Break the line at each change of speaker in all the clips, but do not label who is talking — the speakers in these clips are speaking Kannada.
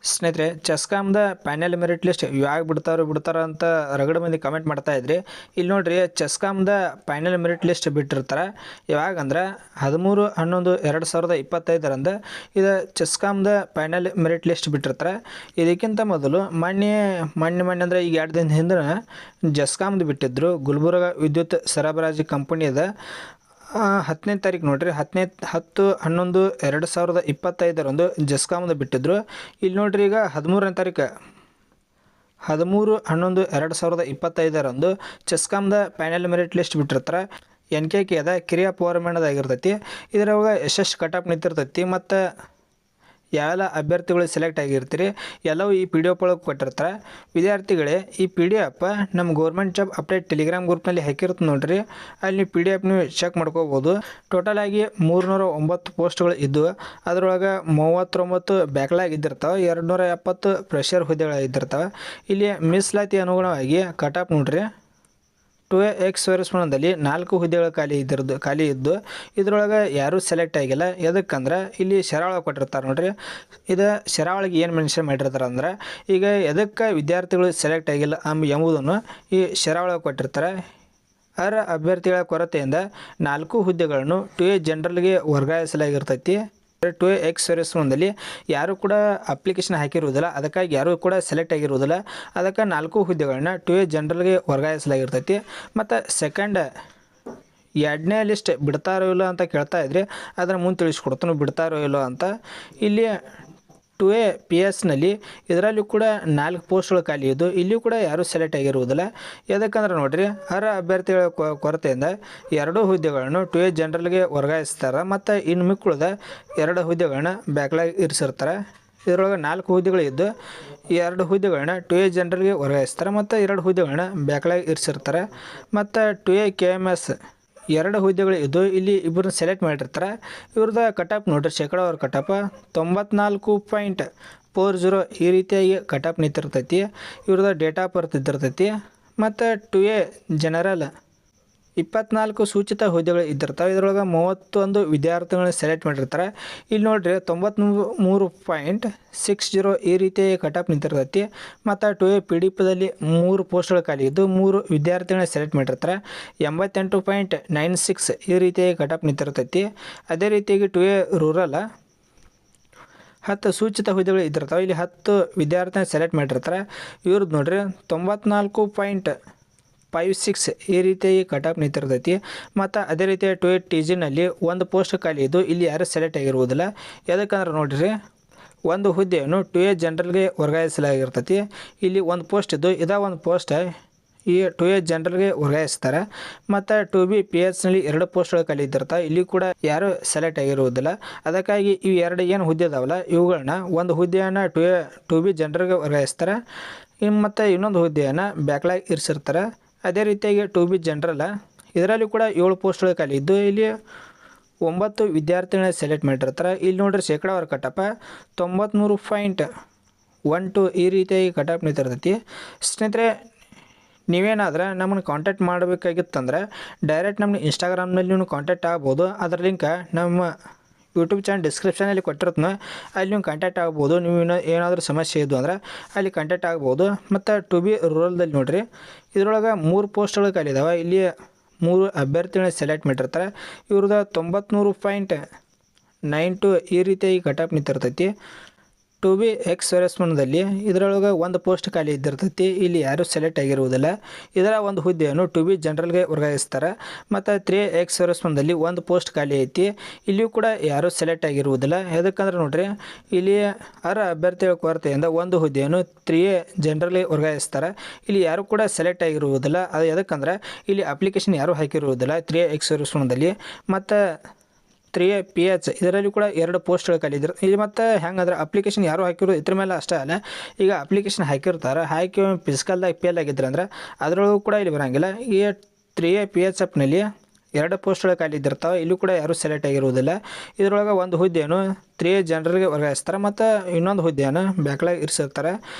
ಸ್ನೇಹಿತರೆ, ಚೆಸ್ಕಾಮ್ದ ಪ್ಯಾನೆಲ್ ಮೆರಿಟ್ ಲಿಸ್ಟ್ ಯಾವಾಗ ಬಿಡ್ತಾರ ಅಂತ ರಗಡ ಮಂದಿ ಕಮೆಂಟ್ ಮಾಡ್ತಾ ಇದ್ರಿ. ಇಲ್ಲಿ ನೋಡ್ರಿ, ಚೆಸ್ಕಾಮ್ದ ಪ್ಯಾನೆಲ್ ಮೆರಿಟ್ ಲಿಸ್ಟ್ ಬಿಟ್ಟಿರ್ತಾರೆ. ಯಾವಾಗಂದ್ರೆ 13/11/2025 ಇದು ಚೆಸ್ಕಾಮ್ದ ಪ್ಯಾನೆಲ್ ಮೆರಿಟ್ ಲಿಸ್ಟ್ ಬಿಟ್ಟಿರ್ತಾರೆ. ಇದಕ್ಕಿಂತ ಮೊದಲು ಮೊನ್ನೆ ಅಂದರೆ ಈಗ 2 ದಿನ ಹಿಂದೆ ಜೆಸ್ಕಾಮ್ದು ಬಿಟ್ಟಿದ್ರು. ಗುಲ್ಬರ್ಗ ವಿದ್ಯುತ್ ಸರಬರಾಜು ಕಂಪನಿಯದ 10ನೇ ತಾರೀಕು ನೋಡ್ರಿ, 10/11/2025 ಜೆಸ್ಕಾಮ್ದು ಬಿಟ್ಟಿದ್ರು. ಇಲ್ಲಿ ನೋಡ್ರಿ, ಈಗ 13ನೇ ತಾರೀಕು 13/11/2025 ಚೆಸ್ಕಾಮ್ದ ಪ್ಯಾನೆಲ್ ಮೆರಿಟ್ ಲಿಸ್ಟ್ ಬಿಟ್ಟಿರ್ತಾರೆ. NKK ಅದ ಕಿರಿಯ ಪವರ್ಮ್ಯಾನ್ದಾಗಿರ್ತೈತಿ. ಇದರೊಳಗೆ ಎಷ್ಟೆಷ್ಟು ಕಟ್ ಆಫ್ ನಿಂತಿರ್ತೈತಿ ಮತ್ತು ಯಾವೆಲ್ಲ ಅಭ್ಯರ್ಥಿಗಳು ಸೆಲೆಕ್ಟ್ ಆಗಿರ್ತೀರಿ ಎಲ್ಲವೂ ಈ PDF ಒಳಗೆ ಕೊಟ್ಟಿರ್ತಾರೆ. ವಿದ್ಯಾರ್ಥಿಗಳೇ, ಈ PDF ನಮ್ಮ ಗೌರ್ಮೆಂಟ್ ಜಾಬ್ ಅಪ್ಡೇಟ್ ಟೆಲಿಗ್ರಾಮ್ ಗ್ರೂಪ್ನಲ್ಲಿ ಹಾಕಿರುತ್ತೆ ನೋಡ್ರಿ. ಅಲ್ಲಿ PDF ನೀವು ಚೆಕ್ ಮಾಡ್ಕೋಬೋದು. ಟೋಟಲ್ ಆಗಿ 309 ಪೋಸ್ಟ್ಗಳು ಇದ್ದು ಅದರೊಳಗೆ 39 ಬ್ಯಾಕ್ಲಾಗ್ ಇದ್ದಿರ್ತಾವೆ, 270 ಫ್ರೆಷರ್ ಹುದ್ದೆಗಳು ಇದ್ದಿರ್ತಾವೆ. ಇಲ್ಲಿ ಮೀಸಲಾತಿ ಅನುಗುಣವಾಗಿ ಕಟ್ ಆಫ್ ನೋಡ್ರಿ, 2A ಎಕ್ಸ್-ಸರ್ವಿಸ್ಮನ್ನಲ್ಲಿ 4 ಹುದ್ದೆಗಳು ಖಾಲಿ ಇದ್ದು ಇದರೊಳಗೆ ಯಾರೂ ಸೆಲೆಕ್ಟ್ ಆಗಿಲ್ಲ. ಎದಕ್ಕಂದ್ರೆ ಇಲ್ಲಿ ಶರಾವಳ ಕೊಟ್ಟಿರ್ತಾರೆ ನೋಡ್ರಿ. ಇದು ಶರಾವಳಿಗೆ ಏನು ಮೆನ್ಷನ್ ಮಾಡಿರ್ತಾರೆ ಅಂದ್ರೆ, ಈಗ ಎದಕ್ಕೆ ವಿದ್ಯಾರ್ಥಿಗಳು ಸೆಲೆಕ್ಟ್ ಆಗಿಲ್ಲ ಎಂಬುದನ್ನು ಈ ಶರಾವಳ ಕೊಟ್ಟಿರ್ತಾರೆ. ಅರ್ಹ ಅಭ್ಯರ್ಥಿಗಳ ಕೊರತೆಯಿಂದ 4 ಹುದ್ದೆಗಳನ್ನು 2A ಜನರಲ್ಗೆ ವರ್ಗಾಯಿಸಲಾಗಿರ್ತೈತಿ. 2A ಎಕ್ಸ್-ಸರ್ವಿಸ್ಮನ್ನಲ್ಲಿ ಯಾರು ಕೂಡ ಅಪ್ಲಿಕೇಶನ್ ಹಾಕಿರುವುದಿಲ್ಲ, ಅದಕ್ಕಾಗಿ ಯಾರೂ ಕೂಡ ಸೆಲೆಕ್ಟ್ ಆಗಿರುವುದಿಲ್ಲ. ಅದಕ್ಕೆ 4 ಹುದ್ದೆಗಳನ್ನ 2A ಜನರಲ್ಗೆ ವರ್ಗಾಯಿಸಲಾಗಿರ್ತೈತಿ. ಮತ್ತು ಸೆಕೆಂಡ್ 2ನೇ ಲಿಸ್ಟ್ ಬಿಡ್ತಾರೋ ಇಲ್ಲ ಅಂತ ಕೇಳ್ತಾ ಇದ್ರಿ. ಅದನ್ನು ಮುಂದೆ ತಿಳಿಸ್ಕೊಡ್ತಾನೆ ಬಿಡ್ತಾರೋ ಇಲ್ಲೋ ಅಂತ. ಇಲ್ಲಿ 2A PS ಇದರಲ್ಲಿ ಕೂಡ 4 ಪೋಸ್ಟ್ಗಳು ಖಾಲಿ ಇದ್ದು ಇಲ್ಲಿ ಕೂಡ ಯಾರೂ ಸೆಲೆಕ್ಟ್ ಆಗಿರುವುದಿಲ್ಲ. ಯಾಕಂದ್ರೆ ನೋಡ್ರಿ, ಅರ್ಹ ಅಭ್ಯರ್ಥಿಗಳ ಕೊರತೆಯಿಂದ 2 ಹುದ್ದೆಗಳನ್ನು 2A ಜನರಲ್ಗೆ ವರ್ಗಾಯಿಸ್ತಾರೆ ಮತ್ತು ಇನ್ನು ಮಿಕ್ಕುಳಿದ 2 ಹುದ್ದೆಗಳನ್ನ ಬ್ಯಾಕ್ಲಾಗ್ ಇರಿಸಿರ್ತಾರೆ. ಇದರೊಳಗೆ 4 ಹುದ್ದೆಗಳು ಇದ್ದು 2 ಹುದ್ದೆಗಳನ್ನ 2A ಜನರಲ್ಗೆ ವರ್ಗಾಯಿಸ್ತಾರೆ ಮತ್ತು 2 ಹುದ್ದೆಗಳನ್ನ ಬ್ಯಾಕ್ಲಾಗ್ ಇರಿಸಿರ್ತಾರೆ. ಮತ್ತು 2A KMS 2 ಹುದ್ದೆಗಳು ಇದ್ದು ಇಲ್ಲಿ ಇಬ್ಬರನ್ನ ಸೆಲೆಕ್ಟ್ ಮಾಡಿರ್ತಾರೆ. ಇವ್ರದ್ದು ಕಟ್ ಆಫ್ ನೋಡ್ರಿ, ಶೇಕಡಾವಾರು ಕಟ್ ಆಫ್ 94.40 ಈ ರೀತಿಯಾಗಿ ಕಟ್ ಆಫ್ ನಿಂತಿರ್ತೈತಿ. ಇವ್ರದ್ದು ಡೇಟ್ ಆಫ್ ಬರ್ತ್ ಇದ್ದಿರ್ತೈತಿ. ಮತ್ತು 2A ಜನರಲ್ 24 ಸೂಚಿತ ಹುದ್ದೆಗಳು ಇದ್ದಿರ್ತಾವೆ. ಇದರೊಳಗೆ 31 ವಿದ್ಯಾರ್ಥಿಗಳನ್ನ ಸೆಲೆಕ್ಟ್ ಮಾಡಿರ್ತಾರೆ. ಇಲ್ಲಿ ನೋಡ್ರಿ, 93.60 ಈ ರೀತಿಯಾಗಿ ಕಟ್ ಆಫ್ ನಿಂತಿರ್ತೈತಿ. ಮತ್ತು 2A PDPದಲ್ಲಿ 3 ಪೋಸ್ಟ್ಗಳು ಖಾಲಿ ಇದ್ದು 3 ವಿದ್ಯಾರ್ಥಿಗಳನ್ನ ಸೆಲೆಕ್ಟ್ ಮಾಡಿರ್ತಾರೆ. 88.96 ಈ ರೀತಿಯಾಗಿ ಕಟ್ ಆಫ್ ನಿಂತಿರ್ತೈತಿ. ಅದೇ ರೀತಿಯಾಗಿ 2A ರೂರಲ್ 10 ಸೂಚಿತ ಹುದ್ದೆಗಳು ಇದ್ದಿರ್ತಾವೆ. ಇಲ್ಲಿ 10 ವಿದ್ಯಾರ್ಥಿನ ಸೆಲೆಕ್ಟ್ ಮಾಡಿರ್ತಾರೆ. ಇವ್ರದ್ದು ನೋಡ್ರಿ 94.56 ಈ ರೀತಿಯಾಗಿ ಕಟ್ ಆಫ್ ನಿಂತಿರ್ತೈತಿ. ಮತ್ತು ಅದೇ ರೀತಿಯಾಗಿ 2A TGನಲ್ಲಿ 1 ಪೋಸ್ಟ್ ಖಾಲಿ ಇದ್ದು ಇಲ್ಲಿ ಯಾರೂ ಸೆಲೆಕ್ಟ್ ಆಗಿರುವುದಿಲ್ಲ. ಯಾಕಂದ್ರೆ ನೋಡ್ರಿ, 1 ಹುದ್ದೆಯನ್ನು 2A ಜನರಲ್ಗೆ ವರ್ಗಾಯಿಸಲಾಗಿರ್ತೈತಿ. ಇಲ್ಲಿ 1 ಪೋಸ್ಟ್ ಇದ್ದು ಒಂದು ಪೋಸ್ಟ್ ಈ 2A ಜನರಲ್ಗೆ ವರ್ಗಾಯಿಸ್ತಾರೆ. ಮತ್ತು 2B PSನಲ್ಲಿ 2 ಪೋಸ್ಟ್ಗಳು ಖಾಲಿ ಇದ್ದಿರ್ತಾವೆ. ಇಲ್ಲಿ ಕೂಡ ಯಾರೂ ಸೆಲೆಕ್ಟ್ ಆಗಿರುವುದಿಲ್ಲ. ಅದಕ್ಕಾಗಿ ಇವು 2 ಏನು ಹುದ್ದೆ ಇದಾವಲ್ಲ ಇವುಗಳನ್ನ 1 ಹುದ್ದೆಯನ್ನು 2B ಜನರಲ್ಗೆ ವರ್ಗಾಯಿಸ್ತಾರೆ ಮತ್ತು ಇನ್ನೊಂದು ಹುದ್ದೆಯನ್ನು ಬ್ಯಾಕ್ಲಾಗ್ ಇರಿಸಿರ್ತಾರೆ. ಅದೇ ರೀತಿಯಾಗಿ 2B ಜನರಲ್ ಇದರಲ್ಲಿ ಕೂಡ 7 ಪೋಸ್ಟ್ಗಳು ಖಾಲಿ ಇದ್ದು ಇಲ್ಲಿ 9 ವಿದ್ಯಾರ್ಥಿಗಳನ್ನ ಸೆಲೆಕ್ಟ್ ಮಾಡಿರ್ತಾರೆ. ಇಲ್ಲಿ ನೋಡ್ರಿ, ಶೇಕಡಾವಾರು ಕಟ್ ಆಫ್ 93.12 ಈ ರೀತಿಯಾಗಿ ಕಟ್ ಆಫ್ ನಿಂತಿರ್ತೈತಿ. ಸ್ನೇಹಿತರೆ, ನೀವೇನಾದ್ರೆ ನಮ್ಮನ್ನು ಕಾಂಟ್ಯಾಕ್ಟ್ ಮಾಡಬೇಕಾಗಿತ್ತಂದ್ರೆ ಡೈರೆಕ್ಟ್ ನಮ್ಮ ಇನ್ಸ್ಟಾಗ್ರಾಮ್ನಲ್ಲಿ ನೀವು ಕಾಂಟ್ಯಾಕ್ಟ್ ಆಗ್ಬೋದು. ಅದರ ಲಿಂಕ್ ನಮ್ಮ ಯೂಟ್ಯೂಬ್ ಚಾನಲ್ ಡಿಸ್ಕ್ರಿಪ್ಷನಲ್ಲಿ ಕೊಟ್ಟಿರ್ತೀನಿ, ಅಲ್ಲಿ ನೀವು ಕಾಂಟ್ಯಾಕ್ಟ್ ಆಗ್ಬೋದು. ನೀವು ಏನಾದರೂ ಸಮಸ್ಯೆ ಇದ್ದು ಅಂದ್ರೆ ಅಲ್ಲಿ ಕಾಂಟ್ಯಾಕ್ಟ್ ಆಗ್ಬೋದು. ಮತ್ತು 2B ರೂರಲ್ದಲ್ಲಿ ನೋಡಿರಿ, ಇದರೊಳಗೆ 3 ಪೋಸ್ಟ್ಗಳು ಖಾಲಿ ಇದಾವೆ. ಇಲ್ಲಿ 3 ಅಭ್ಯರ್ಥಿಗಳನ್ನ ಸೆಲೆಕ್ಟ್ ಮಾಡಿರ್ತಾರೆ. ಇವ್ರದ್ದು 93.92 ಈ ರೀತಿಯಾಗಿ ಕಟ್ ಆಫ್ ನಿಂತಿರ್ತೈತಿ. 2B ಎಕ್ಸ್-ಸರ್ವಿಸ್ಮನ್ನಲ್ಲಿ ಇದರೊಳಗೆ 1 ಪೋಸ್ಟ್ ಖಾಲಿ ಇದ್ದಿರ್ತೈತಿ. ಇಲ್ಲಿ ಯಾರೂ ಸೆಲೆಕ್ಟ್ ಆಗಿರುವುದಿಲ್ಲ. ಇದರ 1 ಹುದ್ದೆಯನ್ನು 2B ಜನರಲ್ಗೆ ವರ್ಗಾಯಿಸ್ತಾರೆ. ಮತ್ತು 3A ಎಕ್ಸ್-ಸರ್ವಿಸ್ಮನ್ನಲ್ಲಿ 1 ಪೋಸ್ಟ್ ಖಾಲಿ ಐತಿ. ಇಲ್ಲಿಯೂ ಕೂಡ ಯಾರೂ ಸೆಲೆಕ್ಟ್ ಆಗಿರುವುದಿಲ್ಲ. ಯಾಕಂದ್ರೆ ನೋಡ್ರಿ, ಇಲ್ಲಿ ಅರ್ಹ ಅಭ್ಯರ್ಥಿಗಳ ಕೊರತೆಯಿಂದ 1 ಹುದ್ದೆಯನ್ನು 3A ಜನರಲ್ಗೆ ವರ್ಗಾಯಿಸ್ತಾರೆ. ಇಲ್ಲಿ ಯಾರೂ ಕೂಡ ಸೆಲೆಕ್ಟ್ ಆಗಿರುವುದಿಲ್ಲ. ಅದು ಯಾಕಂದ್ರೆ ಇಲ್ಲಿ ಅಪ್ಲಿಕೇಶನ್ ಯಾರೂ ಹಾಕಿರುವುದಿಲ್ಲ 3A ಎಕ್ಸ್-ಸರ್ವಿಸ್ಮನ್ನಲ್ಲಿ. ಮತ್ತು 3A PH ಇದರಲ್ಲಿ ಕೂಡ 2 ಪೋಸ್ಟ್ಗಳು ಖಾಲಿ ಇದ್ರು. ಇಲ್ಲಿ ಮತ್ತು ಹೆಂಗಂದ್ರೆ ಅಪ್ಲಿಕೇಶನ್ ಯಾರು ಹಾಕಿರೋ ಇದ್ರ ಮೇಲೆ ಅಷ್ಟೇ ಅಲ್ಲ, ಈಗ ಅಪ್ಲಿಕೇಶನ್ ಹಾಕಿರ್ತಾರೆ, ಹಾಕಿ ಫಿಸಿಕಲ್ದಾಗ ಫೇಲ್ ಆಗಿದ್ರೆ ಅಂದ್ರೆ ಅದರೊಳಗೂ ಕೂಡ ಇಲ್ಲಿ ಬರೋಂಗಿಲ್ಲ. ಈ 3A PHFನಲ್ಲಿ 2 ಪೋಸ್ಟ್ಗಳು ಖಾಲಿ ಇದ್ದಿರ್ತಾವೆ. ಇಲ್ಲೂ ಕೂಡ ಯಾರೂ ಸೆಲೆಕ್ಟ್ ಆಗಿರುವುದಿಲ್ಲ. ಇದರೊಳಗೆ 1 ಹುದ್ದೆಯನ್ನು 3A ಜನರಲ್ಗೆ ವರ್ಗಾಯಿಸ್ತಾರೆ ಮತ್ತು ಇನ್ನೊಂದು ಹುದ್ದೆಯನ್ನು ಬ್ಯಾಕ್ಲಾಗ್ ಇರಿಸಿರ್ತಾರೆ.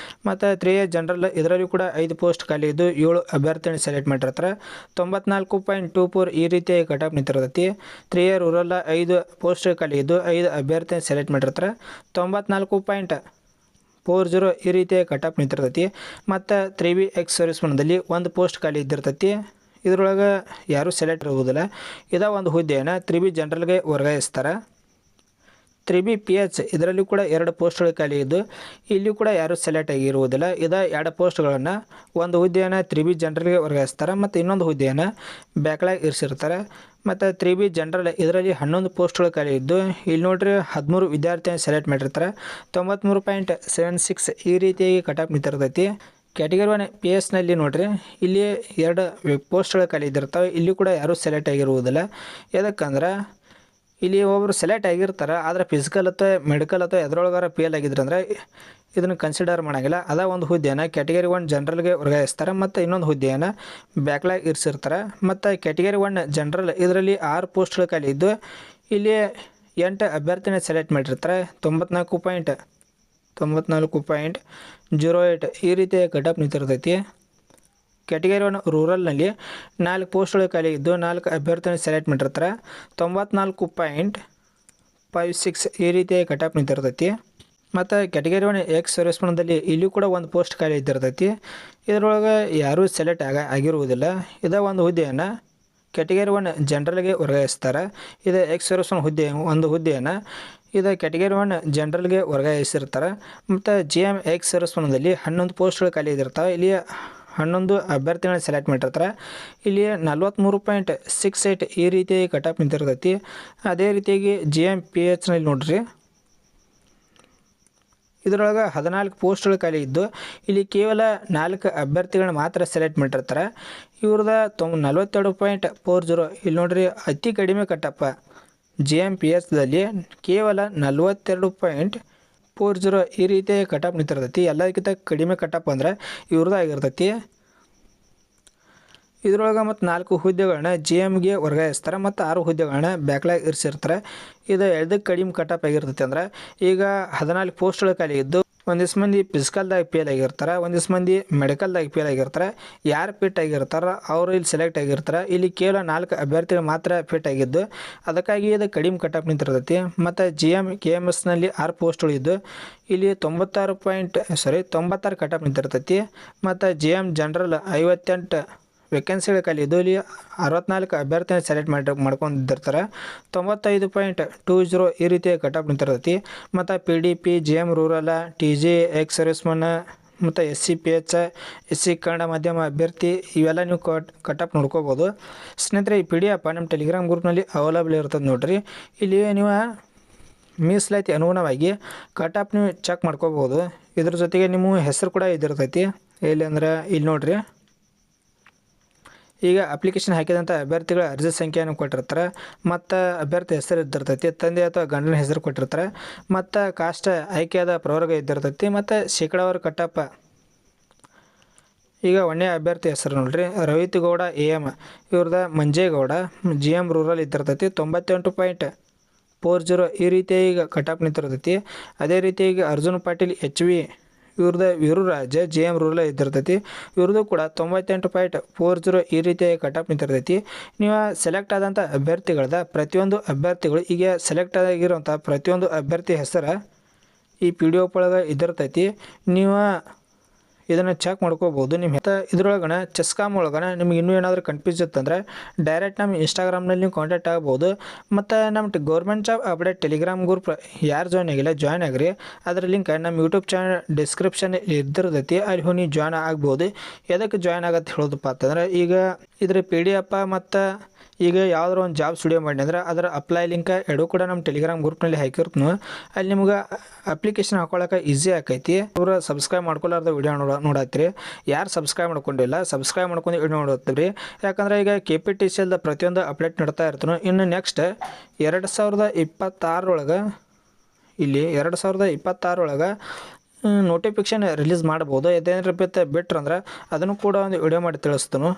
ಮತ್ತು 3A ಜನರಲ್ ಇದರಲ್ಲಿ ಕೂಡ 5 ಪೋಸ್ಟ್ ಖಾಲಿ ಇದ್ದು 7 ಅಭ್ಯರ್ಥಿಗಳನ್ನ ಸೆಲೆಕ್ಟ್ ಮಾಡಿರ್ತಾರೆ. 94.24 ಈ ರೀತಿಯಾಗಿ ಕಟ್ ಆಫ್ ನಿಂತಿರ್ತೈತಿ. 3A ರೂರಲ್ 5 ಪೋಸ್ಟ್ ಖಾಲಿ ಇದ್ದು 5 ಅಭ್ಯರ್ಥಿಗಳನ್ನ ಸೆಲೆಕ್ಟ್ ಮಾಡಿರ್ತಾರೆ. 94. 40 ಈ ರೀತಿಯ ಕಟ್ ಆಫ್ ನಿಂತಿರ್ತೈತಿ. ಮತ್ತು 3B ಎಕ್ಸ್ ಸರ್ವಿಸ್ಮನ್ದಲ್ಲಿ ಒಂದು ಪೋಸ್ಟ್ ಖಾಲಿ ಇದ್ದಿರ್ತೈತಿ. ಇದ್ರೊಳಗೆ ಯಾರೂ ಸೆಲೆಕ್ಟ್ ಇರುವುದಿಲ್ಲ. ಇದ ಒಂದು ಹುದ್ದೆಯನ್ನು 3B ಜನರಲ್ಗೆ ವರ್ಗಾಯಿಸ್ತಾರೆ. 3B PH ಇದರಲ್ಲಿ ಕೂಡ 2 ಪೋಸ್ಟ್ಗಳು ಖಾಲಿ ಇದ್ದು ಇಲ್ಲಿ ಕೂಡ ಯಾರೂ ಸೆಲೆಕ್ಟ್ ಆಗಿರುವುದಿಲ್ಲ. 2 ಪೋಸ್ಟ್ಗಳನ್ನು, ಒಂದು ಹುದ್ದೆಯನ್ನು 3B ಜನರಲ್ಗೆ ವರ್ಗಾಯಿಸ್ತಾರೆ ಮತ್ತು ಇನ್ನೊಂದು ಹುದ್ದೆಯನ್ನು ಬ್ಯಾಕ್ಲಾಗ್ ಇರಿಸಿರ್ತಾರೆ. ಮತ್ತು 3B ಜನರಲ್ ಇದರಲ್ಲಿ 11 ಪೋಸ್ಟ್ಗಳು ಖಾಲಿ ಇದ್ದು ಇಲ್ಲಿ ನೋಡ್ರಿ 13 ವಿದ್ಯಾರ್ಥಿಯನ್ನು ಸೆಲೆಕ್ಟ್ ಮಾಡಿರ್ತಾರೆ. 93.76 ಈ ರೀತಿಯಾಗಿ ಕಟ್ ಆಫ್ ನಿಂತಿರ್ತೈತಿ. ಕ್ಯಾಟಗರಿ 1 PSನಲ್ಲಿ ನೋಡ್ರಿ ಇಲ್ಲಿ 2 ಪೋಸ್ಟ್ಗಳು ಖಾಲಿ ಇದ್ದಿರ್ತಾವೆ. ಇಲ್ಲಿ ಕೂಡ ಯಾರೂ ಸೆಲೆಕ್ಟ್ ಆಗಿರುವುದಿಲ್ಲ. ಯಾಕಂದ್ರೆ ಇಲ್ಲಿ ಒಬ್ಬರು ಸೆಲೆಕ್ಟ್ ಆಗಿರ್ತಾರೆ, ಆದರೆ ಫಿಸಿಕಲ್ ಅಥವಾ ಮೆಡಿಕಲ್ ಅಥವಾ ಎದ್ರೊಳಗಾರ ಫೇಲ್ ಆಗಿದ್ರಂದ್ರೆ ಇದನ್ನು ಕನ್ಸಿಡರ್ ಮಾಡೋಂಗಿಲ್ಲ. ಒಂದು ಹುದ್ದೆಯನ್ನು ಕ್ಯಾಟಗರಿ 1 ಜನರಲ್ಗೆ ವರ್ಗಾಯಿಸ್ತಾರೆ ಮತ್ತು ಇನ್ನೊಂದು ಹುದ್ದೆಯನ್ನು ಬ್ಯಾಕ್ಲಾಗ್ ಇರಿಸಿರ್ತಾರೆ. ಮತ್ತು ಕ್ಯಾಟಗರಿ 1 ಜನರಲ್ ಇದರಲ್ಲಿ 6 ಪೋಸ್ಟ್ಗಳು ಖಾಲಿ ಇದ್ದು ಇಲ್ಲಿ 8 ಅಭ್ಯರ್ಥಿನ ಸೆಲೆಕ್ಟ್ ಮಾಡಿರ್ತಾರೆ. 94.08 ಈ ರೀತಿಯ ಕಟ್ ಆಫ್ ನಿಂತಿರ್ತೈತಿ. ಕ್ಯಾಟಗರಿ 1 ರೂರಲ್ನಲ್ಲಿ 4 ಪೋಸ್ಟ್ಗಳು ಖಾಲಿ ಇದ್ದು 4 ಅಭ್ಯರ್ಥಿನ ಸೆಲೆಕ್ಟ್ ಮಾಡಿರ್ತಾರೆ. 94.56 ಈ ರೀತಿಯ ಕಟ್ ಆಫ್ ನಿಂತಿರ್ತೈತಿ. ಮತ್ತು ಕ್ಯಾಟಗರಿ 1 ಎಕ್ಸ್ ಸರ್ವಿಸ್ಮನ್ದಲ್ಲಿ ಇಲ್ಲಿ ಕೂಡ ಒಂದು ಪೋಸ್ಟ್ ಖಾಲಿ ಇದ್ದಿರ್ತೈತಿ. ಇದರೊಳಗೆ ಯಾರೂ ಸೆಲೆಕ್ಟ್ ಆಗಿರುವುದಿಲ್ಲ. ಒಂದು ಹುದ್ದೆಯನ್ನು ಕ್ಯಾಟಗರಿ 1 ಜನರಲ್ಗೆ ವರ್ಗಾಯಿಸ್ತಾರೆ. ಎಕ್ಸ್ ಸರ್ವಿಸ್ಮನ್ ಒಂದು ಹುದ್ದೆಯನ್ನು ಕ್ಯಾಟಗರಿ 1 ಜನರಲ್ಗೆ ವರ್ಗಾಯಿಸಿರ್ತಾರೆ. ಮತ್ತು GM ಎಕ್ಸ್ ಸರ್ವಿಸ್ಮನ್ದಲ್ಲಿ 11 ಪೋಸ್ಟ್ಗಳು ಖಾಲಿ ಇದ್ದಿರ್ತಾವೆ. ಇಲ್ಲಿ 11 ಅಭ್ಯರ್ಥಿಗಳನ್ನ ಸೆಲೆಕ್ಟ್ ಮಾಡಿರ್ತಾರೆ. ಇಲ್ಲಿ 43.68 ಈ ರೀತಿಯಾಗಿ ಕಟ್ ಆಫ್ ನಿಂತಿರ್ತೈತಿ. ಅದೇ ರೀತಿಯಾಗಿ GM PHನಲ್ಲಿ ನೋಡ್ರಿ ಇದರೊಳಗೆ 14 ಪೋಸ್ಟ್ಗಳು ಖಾಲಿ ಇದ್ದು ಇಲ್ಲಿ ಕೇವಲ 4 ಅಭ್ಯರ್ಥಿಗಳನ್ನ ಮಾತ್ರ ಸೆಲೆಕ್ಟ್ ಮಾಡಿರ್ತಾರೆ. ಇವ್ರದ್ದು 42.40 ಇಲ್ಲಿ ನೋಡ್ರಿ ಅತಿ ಕಡಿಮೆ ಕಟ್ಟಪ್ಪ. GM PHದಲ್ಲಿ ಕೇವಲ 42.40 ಈ ರೀತಿಯ ಕಟ್ ಆಫ್ ನಿಂತಿರ್ತೈತಿ. ಎಲ್ಲದಕ್ಕಿಂತ ಕಡಿಮೆ ಕಟ್ಟಪ್ಪ ಅಂದರೆ ಇವ್ರದ್ದು ಆಗಿರ್ತೈತಿ. ಇದರೊಳಗೆ ಮತ್ತು 4 ಹುದ್ದೆಗಳನ್ನ GMಗೆ ವರ್ಗಾಯಿಸ್ತಾರೆ ಮತ್ತು 6 ಹುದ್ದೆಗಳನ್ನ ಬ್ಯಾಕ್ಲಾಗ್ ಇರಿಸಿರ್ತಾರೆ. ಎದಕ್ಕೆ ಕಡಿಮೆ ಕಟ್ ಆಫ್ ಆಗಿರ್ತೈತಿ ಅಂದ್ರೆ ಈಗ 14 ಪೋಸ್ಟ್ಗಳು ಖಾಲಿ ಇದ್ದು ಒಂದಿಷ್ಟು ಮಂದಿ ಫಿಸಿಕಲ್ದಾಗ ಫೇಲ್ ಆಗಿರ್ತಾರೆ, ಒಂದಿಷ್ಟು ಮಂದಿ ಮೆಡಿಕಲ್ದಾಗ ಫೇಲ್ ಆಗಿರ್ತಾರೆ. ಯಾರು ಫಿಟ್ ಆಗಿರ್ತಾರೋ ಅವರು ಇಲ್ಲಿ ಸೆಲೆಕ್ಟ್ ಆಗಿರ್ತಾರೆ. ಇಲ್ಲಿ ಕೇವಲ 4 ಅಭ್ಯರ್ಥಿಗಳು ಮಾತ್ರ ಫಿಟ್ ಆಗಿದ್ದು ಅದಕ್ಕಾಗಿ ಇದು ಕಡಿಮೆ ಕಟ್ ಆಫ್ ನಿಂತಿರ್ತೈತಿ. ಮತ್ತು GM KMSನಲ್ಲಿ 6 ಪೋಸ್ಟ್ಗಳು ಇದ್ದು ಇಲ್ಲಿ 96 ಕಟ್ ಆಫ್ ನಿಂತಿರ್ತೈತಿ. ಮತ್ತು GM ಜನರಲ್ 58 ವೇಕೆನ್ಸಿಗಳು ಖಾಲಿ ಇದ್ದು ಇಲ್ಲಿ 64 ಅಭ್ಯರ್ಥಿನ ಸೆಲೆಕ್ಟ್ ಮಾಡ್ಕೊಂಡಿರ್ತಾರೆ. 95.20 ಈ ರೀತಿಯ ಕಟ್ ಆಫ್ ನಿಂತಿರ್ತೈತಿ. ಮತ್ತು PDP GM rural TG ex serviceman ಮತ್ತು SC PH SC ಕನ್ನಡ ಮಾಧ್ಯಮ ಅಭ್ಯರ್ಥಿ ಇವೆಲ್ಲ ನೀವು ಕಟ್ ಆಫ್ ನೋಡ್ಕೋಬೋದು. ಸ್ನೇಹಿತರೆ ಈ PDF ನಮ್ಮ ಟೆಲಿಗ್ರಾಮ್ ಗ್ರೂಪ್ನಲ್ಲಿ ಅವೈಲೇಬಲ್ ಇರ್ತದೆ ನೋಡಿರಿ. ಇಲ್ಲಿ ನೀವು ಮೀಸಲಾತಿ ಅನುಗುಣವಾಗಿ ಕಟ್ ಆಫ್ ನೀವು ಚೆಕ್ ಮಾಡ್ಕೋಬೋದು. ಇದ್ರ ಜೊತೆಗೆ ನಿಮ್ಮ ಹೆಸರು ಕೂಡ ಇದಿರ್ತೈತಿ. ಎಲ್ಲಿ ಅಂದ್ರೆ ಇಲ್ಲಿ ನೋಡಿರಿ ಈಗ ಅಪ್ಲಿಕೇಶನ್ ಹಾಕಿದಂಥ ಅಭ್ಯರ್ಥಿಗಳ ಅರ್ಜಿ ಸಂಖ್ಯೆಯನ್ನು ಕೊಟ್ಟಿರ್ತಾರೆ ಮತ್ತು ಅಭ್ಯರ್ಥಿ ಹೆಸರು ಇದ್ದಿರ್ತೈತಿ, ತಂದೆ ಅಥವಾ ಗಂಡನ ಹೆಸರು ಕೊಟ್ಟಿರ್ತಾರೆ ಮತ್ತು ಕಾಸ್ಟ್ ಆಯ್ಕೆಯಾದ ಪ್ರವರ್ಗ ಇದ್ದಿರ್ತೈತಿ ಮತ್ತು ಶೇಕಡಾವಾರು ಕಟ್ಟಪ್ಪ. ಈಗ ಒಂದೇ ಅಭ್ಯರ್ಥಿ ಹೆಸರು ನೋಡ್ರಿ ರವಿತಿಗೌಡ AM ಇವ್ರದ್ದು ಮಂಜೇಗೌಡ GM ರೂರಲ್ ಇದ್ದಿರ್ತೈತಿ. 98.40 ಈ ರೀತಿ ಈಗ ಕಟ್ ಆಫ್ ನಿಂತಿರ್ತೈತಿ. ಅದೇ ರೀತಿ ಈಗ ಅರ್ಜುನ್ ಪಾಟೀಲ್ HV ಇವ್ರದ್ದು ವೀರರಾಜ GM ರೂರಲ್ ಇದ್ದಿರ್ತೈತಿ. ಇವ್ರದ್ದು ಕೂಡ 98.40 ಈ ರೀತಿಯಾಗಿ ಕಟ್ ಆಫ್ ನಿಂತಿರ್ತೈತಿ. ನೀವು ಸೆಲೆಕ್ಟ್ ಆದಂಥ ಅಭ್ಯರ್ಥಿಗಳದ ಪ್ರತಿಯೊಂದು ಅಭ್ಯರ್ಥಿಗಳು ಈಗ ಸೆಲೆಕ್ಟ್ ಆಗಿರುವಂಥ ಪ್ರತಿಯೊಂದು ಅಭ್ಯರ್ಥಿ ಹೆಸರು ಈ PDF ಒಳಗೆ ಇದ್ದಿರ್ತೈತಿ. ನೀವು ಇದನ್ನು ಚೆಕ್ ಮಾಡ್ಕೋಬೋದು. ನಿಮ್ಮ ಇದ್ರೊಳಗನ ಚೆಸ್ಕಾಮ್ ಒಳಗನ ನಿಮ್ಗೆ ಇನ್ನೂ ಏನಾದರೂ ಕನ್ಫ್ಯೂಸ್ ಇತ್ತಂದ್ರೆ ಡೈರೆಕ್ಟ್ ನಮ್ಮ ಇನ್ಸ್ಟಾಗ್ರಾಮ್ನಲ್ಲಿ ನೀವು ಕಾಂಟ್ಯಾಕ್ಟ್ ಆಗ್ಬೋದು. ಮತ್ತು ನಮ್ಮ government job update Telegram group ಯಾರು ಜಾಯ್ನ್ ಆಗಿಲ್ಲ ಜಾಯ್ನ್ ಆಗಿರಿ. ಅದರ ಲಿಂಕ್ ನಮ್ಮ ಯೂಟ್ಯೂಬ್ ಚಾನಲ್ ಡಿಸ್ಕ್ರಿಪ್ಷನ್ ಇದ್ದಿರ್ತೈತಿ, ಅಲ್ಲಿ ಹೋಗಿ ನೀವು ಜಾಯ್ನ್ ಆಗ್ಬೋದು. ಎದಕ್ಕೆ ಜಾಯ್ನ್ ಆಗತ್ತೆ ಹೇಳೋದಪ್ಪ ಅಂತಂದ್ರೆ ಈಗ ಇದ್ರ PDF ಮತ್ತು ಈಗ ಯಾವುದಾದ್ರು ಒಂದು ಜಾಬ್ ಸ್ಟುಡಿಯೋ ಮಾಡಿ ಅಂದ್ರೆ ಅದರ ಅಪ್ಲೈ ಲಿಂಕ್ ಎರಡೂ ಕೂಡ ನಮ್ಮ ಟೆಲಿಗ್ರಾಮ್ ಗ್ರೂಪ್ನಲ್ಲಿ ಹಾಕಿರ್ತೀನಿ. ಅಲ್ಲಿ ನಿಮ್ಗೆ ಅಪ್ಲಿಕೇಶನ್ ಹಾಕೊಳ್ಳೋಕೆ ಈಸಿ ಆಕೈತಿ. ಅವರು ಸಬ್ಸ್ಕ್ರೈಬ್ ಮಾಡ್ಕೊಳ್ಳಾರ್ದ ವಿಡಿಯೋ ನೋಡತ್ತೀರಿ. ಯಾರು ಸಬ್ಸ್ಕ್ರೈಬ್ ಮಾಡ್ಕೊಂಡಿಲ್ಲ ಸಬ್ಸ್ಕ್ರೈಬ್ ಮಾಡ್ಕೊಂಡು ವಿಡಿಯೋ ನೋಡತ್ತೀರಿ. ಯಾಕಂದರೆ ಈಗ KPTCLದ ಪ್ರತಿಯೊಂದು ಅಪ್ಡೇಟ್ ನೋಡ್ತಾ ಇರ್ತೀನಿ. ಇನ್ನು ನೆಕ್ಸ್ಟ್ 2026 ಇಲ್ಲಿ 2026 ನೋಟಿಫಿಕೇಶನ್ ರಿಲೀಸ್ ಮಾಡ್ಬೋದು. ಅದೇನಾರ ಬಿಟ್ಟರಂದ್ರೆ ಅದನ್ನು ಕೂಡ ಒಂದು ವಿಡಿಯೋ ಮಾಡಿ ತಿಳಿಸ್ತೀನಿ.